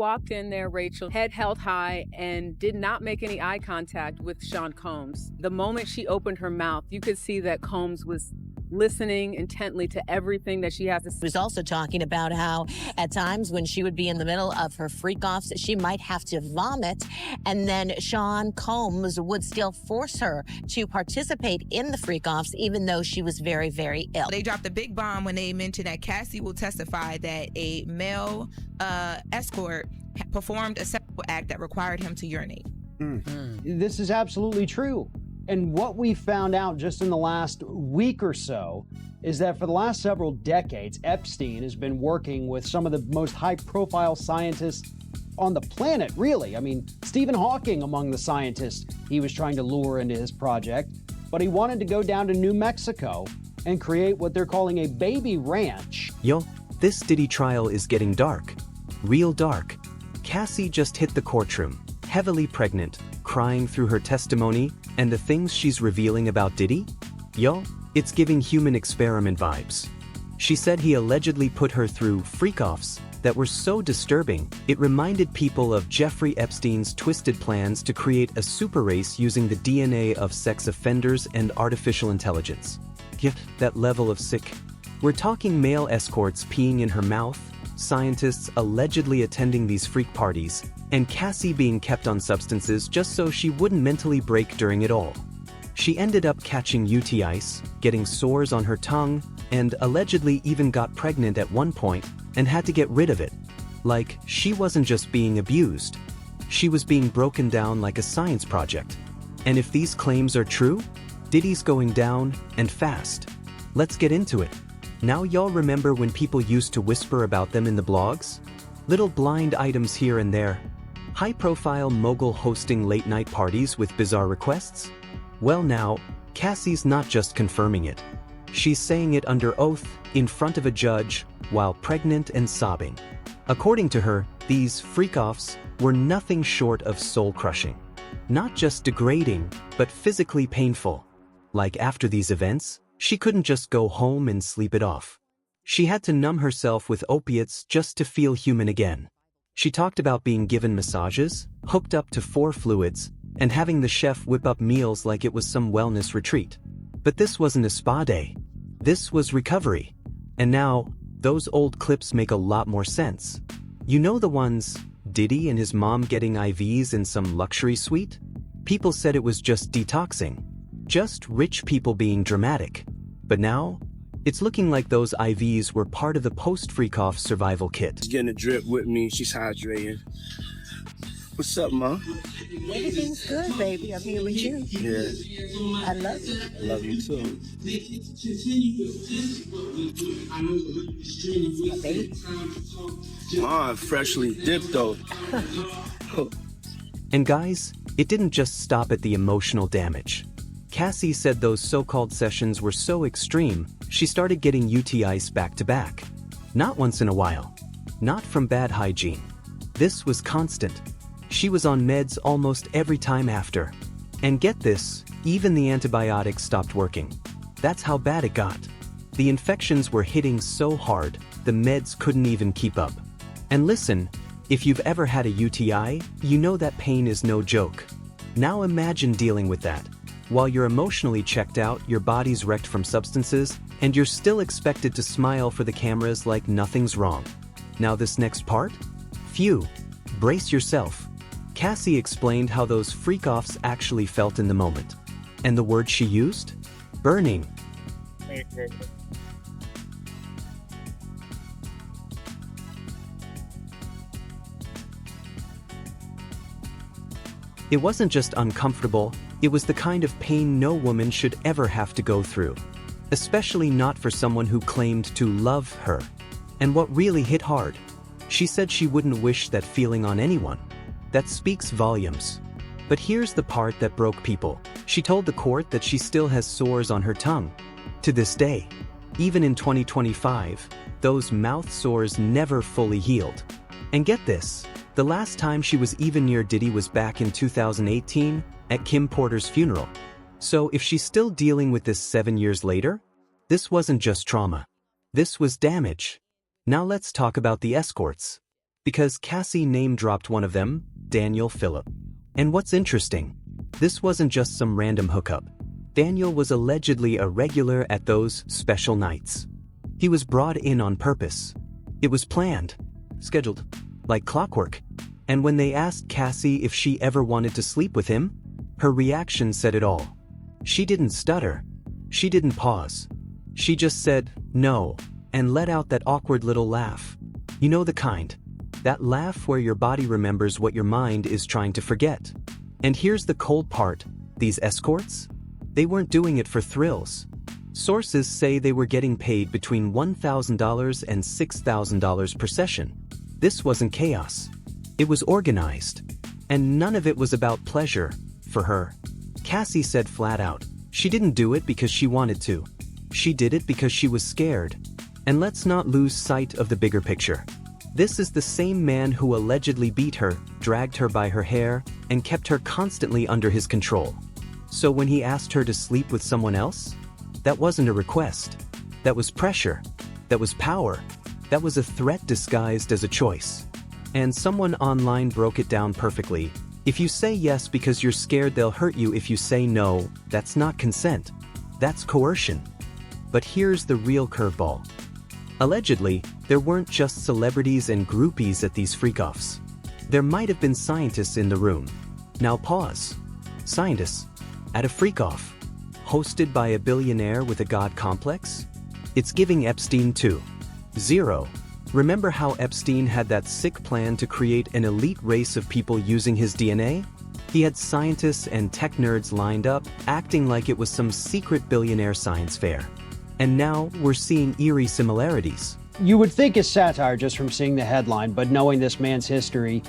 Walked in there, Rachel, head held high, and did not make any eye contact with Sean Combs. The moment she opened her mouth, you could see that Combs was listening intently to everything that she has to say. He was also talking about how at times when she would be in the middle of her freak-offs, she might have to vomit, and then Sean Combs would still force her to participate in the freak-offs even though she was very, very ill. They dropped a big bomb when they mentioned that Cassie will testify that a male escort performed a sexual act that required him to urinate. This is absolutely true. And what we found out just in the last week or so is that for the last several decades, Epstein has been working with some of the most high-profile scientists on the planet, really. I mean, Stephen Hawking among the scientists he was trying to lure into his project, but he wanted to go down to New Mexico and create what they're calling a baby ranch. Yo, this Diddy trial is getting dark. Real dark. Cassie just hit the courtroom, heavily pregnant, crying through her testimony, and the things she's revealing about Diddy? Yo, it's giving human experiment vibes. She said he allegedly put her through freak-offs that were so disturbing, it reminded people of Jeffrey Epstein's twisted plans to create a super race using the DNA of sex offenders and artificial intelligence. Yeah, that level of sick. We're talking male escorts peeing in her mouth, scientists allegedly attending these freak parties, and Cassie being kept on substances just so she wouldn't mentally break during it all. She ended up catching UTIs, getting sores on her tongue, and allegedly even got pregnant at one point and had to get rid of it. Like, she wasn't just being abused. She was being broken down like a science project. And if these claims are true, Diddy's going down, and fast. Let's get into it. Now y'all remember when people used to whisper about them in the blogs? Little blind items here and there. High-profile mogul hosting late-night parties with bizarre requests? Well now, Cassie's not just confirming it. She's saying it under oath, in front of a judge, while pregnant and sobbing. According to her, these freak-offs were nothing short of soul-crushing. Not just degrading, but physically painful. Like after these events, she couldn't just go home and sleep it off. She had to numb herself with opiates just to feel human again. She talked about being given massages, hooked up to 4 fluids, and having the chef whip up meals like it was some wellness retreat. But this wasn't a spa day. This was recovery. And now, those old clips make a lot more sense. You know the ones, Diddy and his mom getting IVs in some luxury suite? People said it was just detoxing. Just rich people being dramatic. But now, it's looking like those IVs were part of the post-freak-off survival kit. She's getting a drip with me, she's hydrating. What's up, Ma? Everything's good, baby. I'm here with you. Yeah. I love you. I love you too. Baby. Ma, freshly dipped though. And guys, it didn't just stop at the emotional damage. Cassie said those so-called sessions were so extreme, she started getting UTIs back to back. Not once in a while. Not from bad hygiene. This was constant. She was on meds almost every time after. And get this, even the antibiotics stopped working. That's how bad it got. The infections were hitting so hard, the meds couldn't even keep up. And listen, if you've ever had a UTI, you know that pain is no joke. Now imagine dealing with that. While you're emotionally checked out, your body's wrecked from substances, and you're still expected to smile for the cameras like nothing's wrong. Now this next part? Phew. Brace yourself. Cassie explained how those freak-offs actually felt in the moment. And the word she used? Burning. It wasn't just uncomfortable, it was the kind of pain no woman should ever have to go through. Especially not for someone who claimed to love her. And what really hit hard? She said she wouldn't wish that feeling on anyone. That speaks volumes. But here's the part that broke people. She told the court that she still has sores on her tongue. To this day. Even in 2025, those mouth sores never fully healed. And get this, the last time she was even near Diddy was back in 2018, at Kim Porter's funeral. So if she's still dealing with this 7 years later, this wasn't just trauma. This was damage. Now let's talk about the escorts. because Cassie name-dropped one of them, Daniel Phillip. And what's interesting, this wasn't just some random hookup. Daniel was allegedly a regular at those special nights. He was brought in on purpose. It was planned, scheduled, like clockwork. And when they asked Cassie if she ever wanted to sleep with him, her reaction said it all. She didn't stutter. She didn't pause. She just said, no, and let out that awkward little laugh. You know the kind. That laugh where your body remembers what your mind is trying to forget. And here's the cold part. These escorts? They weren't doing it for thrills. Sources say they were getting paid between $1,000 and $6,000 per session. This wasn't chaos. It was organized. And none of it was about pleasure, for her. Cassie said flat out, she didn't do it because she wanted to. She did it because she was scared. And let's not lose sight of the bigger picture. This is the same man who allegedly beat her, dragged her by her hair, and kept her constantly under his control. So when he asked her to sleep with someone else, that wasn't a request. That was pressure. That was power. That was a threat disguised as a choice. And someone online broke it down perfectly. If you say yes because you're scared they'll hurt you, if you say no, that's not consent. That's coercion. But here's the real curveball. Allegedly, there weren't just celebrities and groupies at these freak-offs. There might have been scientists in the room. Now pause. Scientists at a freak-off, hosted by a billionaire with a god complex? It's giving Epstein 2.0. Remember how Epstein had that sick plan to create an elite race of people using his DNA? He had scientists and tech nerds lined up, acting like it was some secret billionaire science fair. And now we're seeing eerie similarities. You would think it's satire just from seeing the headline, but knowing this man's history,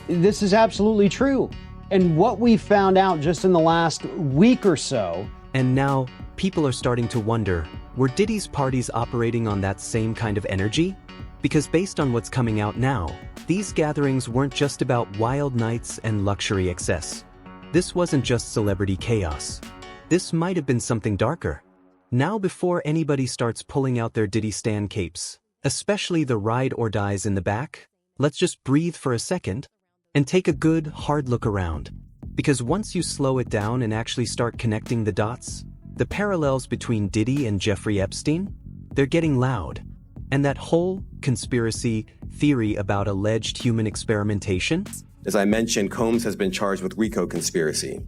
this is absolutely true. And what we found out just in the last week or so. And now, people are starting to wonder, were Diddy's parties operating on that same kind of energy? Because based on what's coming out now, these gatherings weren't just about wild nights and luxury excess. This wasn't just celebrity chaos. This might have been something darker. Now before anybody starts pulling out their Diddy stan capes, especially the ride or dies in the back, let's just breathe for a second and take a good, hard look around. Because once you slow it down and actually start connecting the dots, the parallels between Diddy and Jeffrey Epstein, they're getting loud. And that whole conspiracy theory about alleged human experimentation? As I mentioned, Combs has been charged with RICO conspiracy.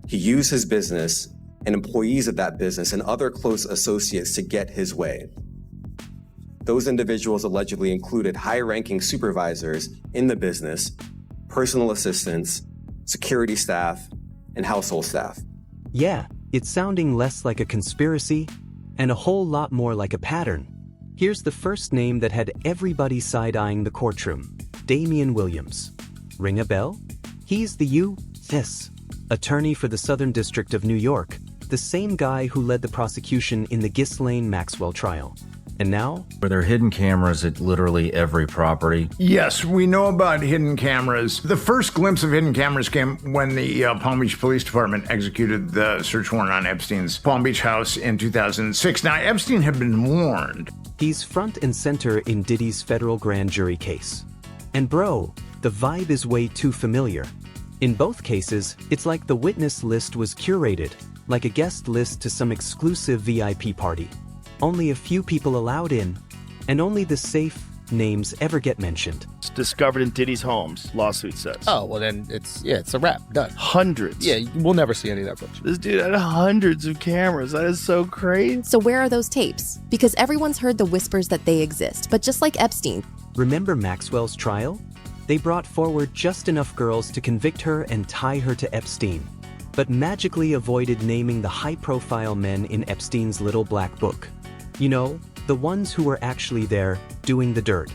He used his business and employees of that business and other close associates to get his way. Those individuals allegedly included high-ranking supervisors in the business, personal assistants, security staff, and household staff. Yeah, it's sounding less like a conspiracy and a whole lot more like a pattern. Here's the first name that had everybody side-eyeing the courtroom, Damian Williams. Ring a bell? He's the attorney for the Southern District of New York, the same guy who led the prosecution in the Ghislaine Maxwell trial. And now? Were there hidden cameras at literally every property? Yes, we know about hidden cameras. The first glimpse of hidden cameras came when the Palm Beach Police Department executed the search warrant on Epstein's Palm Beach house in 2006. Now, Epstein had been warned. He's front and center in Diddy's federal grand jury case. And bro, the vibe is way too familiar. In both cases, it's like the witness list was curated, like a guest list to some exclusive VIP party. Only a few people allowed in, and only the safe names ever get mentioned. It's discovered in Diddy's homes, lawsuit says. Oh, well then it's a wrap, done. Hundreds. Yeah, we'll never see any of that footage. This dude had hundreds of cameras. That is so crazy. So where are those tapes? Because everyone's heard the whispers that they exist, but just like Epstein. Remember Maxwell's trial? They brought forward just enough girls to convict her and tie her to Epstein, but magically avoided naming the high-profile men in Epstein's little black book. You know, the ones who were actually there, doing the dirt.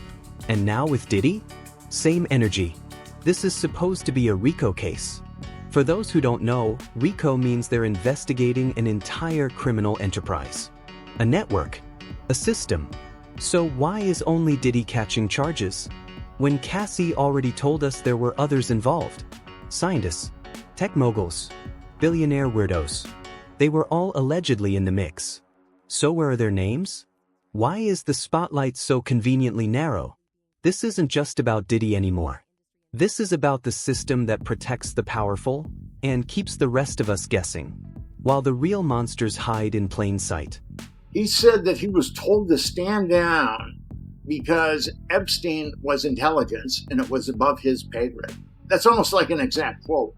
And now with Diddy? Same energy. This is supposed to be a RICO case. For those who don't know, RICO means they're investigating an entire criminal enterprise. A network. A system. So why is only Diddy catching charges? When Cassie already told us there were others involved. Scientists. Tech moguls. Billionaire weirdos. They were all allegedly in the mix. So where are their names? Why is the spotlight so conveniently narrow? This isn't just about Diddy anymore. This is about the system that protects the powerful and keeps the rest of us guessing, while the real monsters hide in plain sight. He said that he was told to stand down because Epstein was intelligence and it was above his pay grade. That's almost like an exact quote.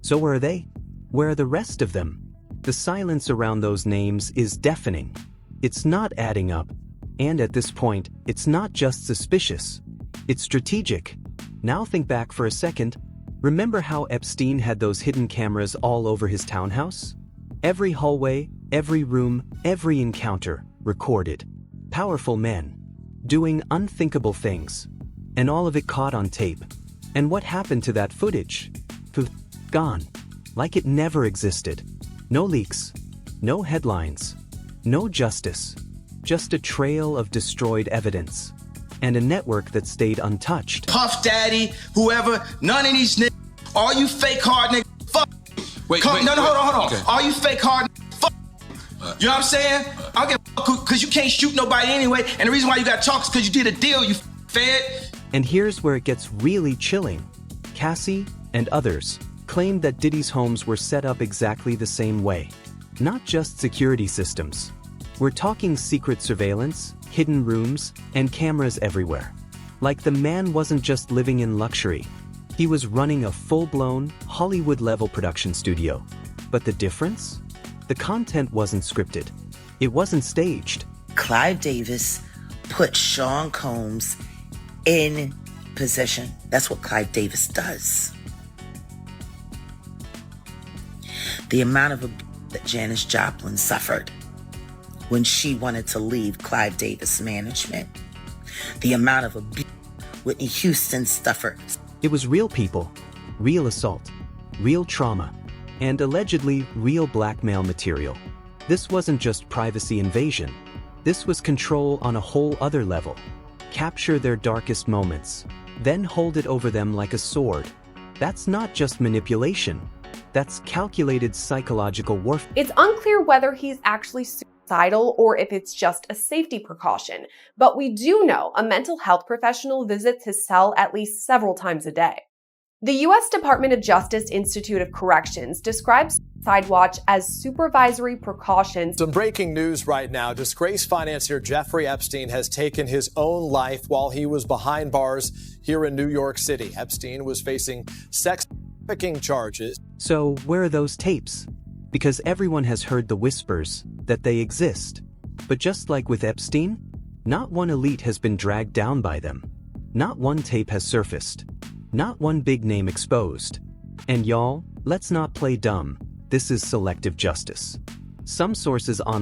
So where are they? Where are the rest of them? The silence around those names is deafening. It's not adding up. And at this point, it's not just suspicious. It's strategic. Now think back for a second. Remember how Epstein had those hidden cameras all over his townhouse? Every hallway, every room, every encounter recorded. Powerful men doing unthinkable things. And all of it caught on tape. And what happened to that footage? Gone. Like it never existed. No leaks. No headlines. No justice. Just a trail of destroyed evidence. And a network that stayed untouched. Puff Daddy, whoever, none of these niggas, all you fake hard niggas, fuck. Wait, hold on. Okay. All you fake hard niggas, fuck. You know what I'm saying? I don't give a fuck because you can't shoot nobody anyway, and the reason why you got talk is because you did a deal, you fed. And here's where it gets really chilling. Cassie and others claimed that Diddy's homes were set up exactly the same way. Not just security systems. We're talking secret surveillance, hidden rooms, and cameras everywhere. Like the man wasn't just living in luxury. He was running a full-blown, Hollywood-level production studio. But the difference? The content wasn't scripted. It wasn't staged. Clive Davis put Sean Combs in position. That's what Clive Davis does. The amount of abuse that Janis Joplin suffered when she wanted to leave Clive Davis management. The amount of abuse Whitney Houston suffered. It was real people, real assault, real trauma, and allegedly real blackmail material. This wasn't just privacy invasion. This was control on a whole other level. Capture their darkest moments, then hold it over them like a sword. That's not just manipulation. That's calculated psychological warfare. It's unclear whether he's actually suicidal or if it's just a safety precaution, but we do know a mental health professional visits his cell at least several times a day. The U.S. Department of Justice Institute of Corrections describes Suicide Watch as supervisory precautions. Some breaking news right now. Disgraced financier Jeffrey Epstein has taken his own life while he was behind bars here in New York City. Epstein was facing sex trafficking charges. So where are those tapes? Because everyone has heard the whispers that they exist. But just like with Epstein, not one elite has been dragged down by them. Not one tape has surfaced. Not one big name exposed. And y'all, let's not play dumb. This is selective justice. Some sources online